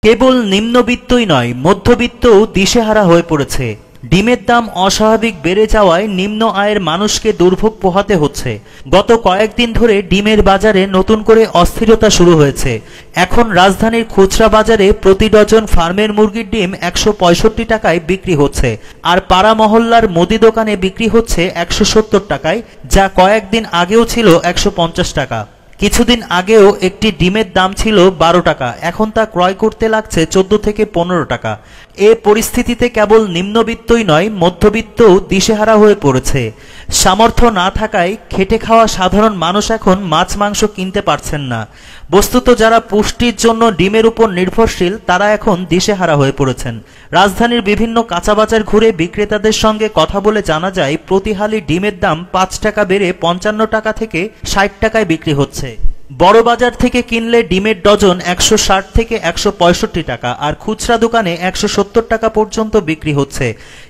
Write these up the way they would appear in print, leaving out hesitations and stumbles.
কেবল নিম্নবিত্তই নয়, মধ্যবিত্তও দিশেহারা হয়ে পড়েছে। ডিমের দাম অস্বাভাবিক বেড়ে যাওয়ায় নিম্ন আয়ের মানুষকে দুর্ভোগ পোহাতে হচ্ছে। গত কয়েকদিন ধরে ডিমের বাজারে নতুন করে অস্থিরতা শুরু হয়েছে। এখন রাজধানীর খুচরা বাজারে প্রতি ডজন ফার্মের মুরগির ডিম ১৬৫ টাকায় বিক্রি হচ্ছে, আর পাড়া মহল্লার মুদি দোকানে বিক্রি হচ্ছে ১৭০ টাকায়, যা কয়েকদিন আগেও ছিল ১৫০ টাকা। কিছুদিন আগেও একটি ডিমের দাম ছিল ১২ টাকা, এখন তা ক্রয় করতে লাগছে ১৪ থেকে ১৫ টাকা। এ পরিস্থিতিতে কেবল নিম্নবিত্তই নয়, মধ্যবিত্তও দিশেহারা হয়ে পড়েছে। সামর্থ্য না থাকায় খেটে খাওয়া সাধারণ মানুষ এখন মাছ মাংস কিনতে পারছেন না। বস্তুত যারা পুষ্টির জন্য ডিমের উপর নির্ভরশীল, তারা এখন দিশেহারা হয়ে পড়েছেন। রাজধানীর বিভিন্ন কাঁচা বাজার ঘুরে বিক্রেতাদের সঙ্গে কথা বলে জানা যায়, প্রতি হালি ডিমের দাম ৫ টাকা বেড়ে ৫৫ টাকা থেকে ৬০ টাকায় বিক্রি হচ্ছে। বড় বাজার থেকে কিনলে ডিমের ডজন ১৬০ থেকে ১৬৫ টাকা, আর খুচরা দোকানে ১৭০ টাকা পর্যন্ত বিক্রি হচ্ছে।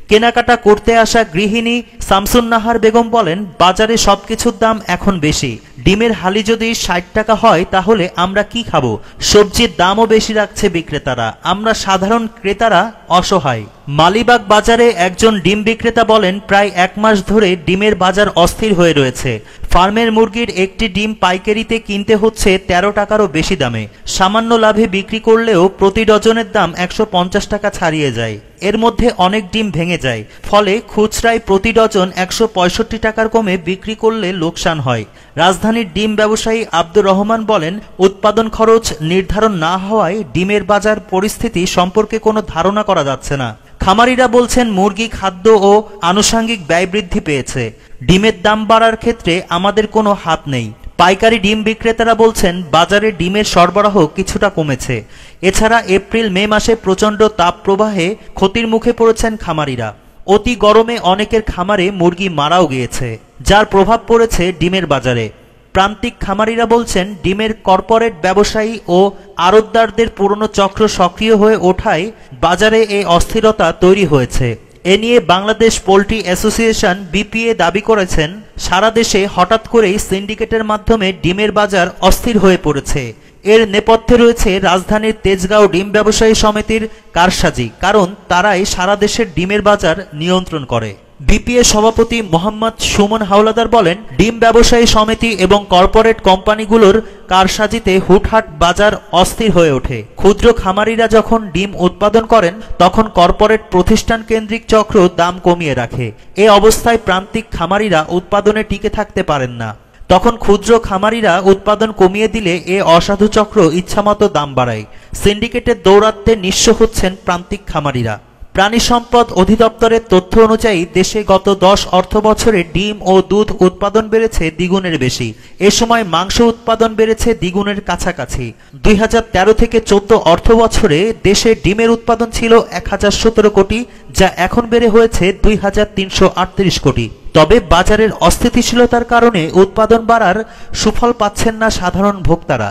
কেনাকাটা করতে আসা গৃহিণী শামসুন্নাহার বেগম বলেন, বাজারে সবকিছুর দাম এখন বেশি। ডিমের হালি যদি ৬০ টাকা হয় তাহলে আমরা কি খাবো? সবজির দামও বেশি রাখছে বিক্রেতারা। আমরা সাধারণ ক্রেতারা অসহায়। মালিবাগ বাজারে একজন ডিম বিক্রেতা বলেন, প্রায় ১ মাস ধরে ডিমের বাজার অস্থির হয়ে রয়েছে। ফার্মের মুরগির একটি ডিম পাইকারিতে কিনতে হচ্ছে ১৩ টাকারও বেশি দামে। সামান্য লাভে বিক্রি করলেও প্রতি ডজনের দাম ১৫০ টাকা ছাড়িয়ে যায়। এর মধ্যে অনেক ডিম ভেঙে যায়, ফলে খুচরায় প্রতি ডজন ১৬৫ টাকার কমে বিক্রি করলে লোকসান হয়। রাজধানীর ডিম ব্যবসায়ী আব্দুর রহমান বলেন, উৎপাদন খরচ নির্ধারণ না হওয়ায় ডিমের বাজার পরিস্থিতি সম্পর্কে কোনো ধারণা করা যাচ্ছে না। খামারিরা বলছেন, মুরগি খাদ্য ও আনুষঙ্গিক ব্যয় বৃদ্ধি পেয়েছে। ডিমের দাম বাড়ার ক্ষেত্রে আমাদের কোনো হাত নেই। পাইকারি ডিম বিক্রেতারা বলছেন, বাজারে ডিমের সরবরাহ কিছুটা কমেছে। এছাড়া এপ্রিল মে মাসে প্রচণ্ড তাপ প্রবাহে ক্ষতির মুখে পড়েছেন খামারিরা। অতি গরমে অনেকের খামারে মুরগি মারাও গিয়েছে, যার প্রভাব পড়েছে ডিমের বাজারে। প্রান্তিক খামারিরা বলছেন, ডিমের কর্পোরেট ব্যবসায়ী ও আড়তদারদের পুরনো চক্র সক্রিয় হয়ে ওঠায় বাজারে এই অস্থিরতা তৈরি হয়েছে। এ নিয়ে বাংলাদেশ পোল্ট্রি অ্যাসোসিয়েশন বিপিএ দাবি করেছেন, সারা দেশে হঠাৎ করেই সিন্ডিকেটের মাধ্যমে ডিমের বাজার অস্থির হয়ে পড়েছে। এর নেপথ্যে রয়েছে রাজধানীর তেজগাঁও ডিম ব্যবসায়ী সমিতির কারসাজি, কারণ তারাই সারা দেশের ডিমের বাজার নিয়ন্ত্রণ করে। বিপিএ সভাপতি মোহাম্মদ সুমন হাওলাদার বলেন, ডিম ব্যবসায়ী সমিতি এবং কর্পোরেট কোম্পানিগুলোর কারসাজিতে হুটহাট বাজার অস্থির হয়ে ওঠে। ক্ষুদ্র খামারিরা যখন ডিম উৎপাদন করেন, তখন কর্পোরেট প্রতিষ্ঠান কেন্দ্রিক চক্র দাম কমিয়ে রাখে। এ অবস্থায় প্রান্তিক খামারিরা উৎপাদনে টিকে থাকতে পারেন না। তখন ক্ষুদ্র খামারিরা উৎপাদন কমিয়ে দিলে এ অসাধু চক্র ইচ্ছামতো দাম বাড়ায়। সিন্ডিকেটের দৌরাত্ম্যে নিঃস্ব হচ্ছেন প্রান্তিক খামারিরা। প্রাণী সম্পদ অধিদপ্তরের তথ্য অনুযায়ী দেশে গত ১০ অর্থবছরে ডিম ও দুধ উৎপাদন বেড়েছে দ্বিগুণের বেশি। এ সময় মাংস উৎপাদন বেড়েছে দ্বিগুণের কাছাকাছি। ২০১৩ থেকে ১৪ অর্থবছরে দেশে ডিমের উৎপাদন ছিল ১০১৭ কোটি, যা এখন বেড়ে হয়েছে ২৩৩৮ কোটি। তবে বাজারের অস্থিতিশীলতার কারণে উৎপাদন বাড়ার সুফল পাচ্ছেন না সাধারণ ভোক্তারা।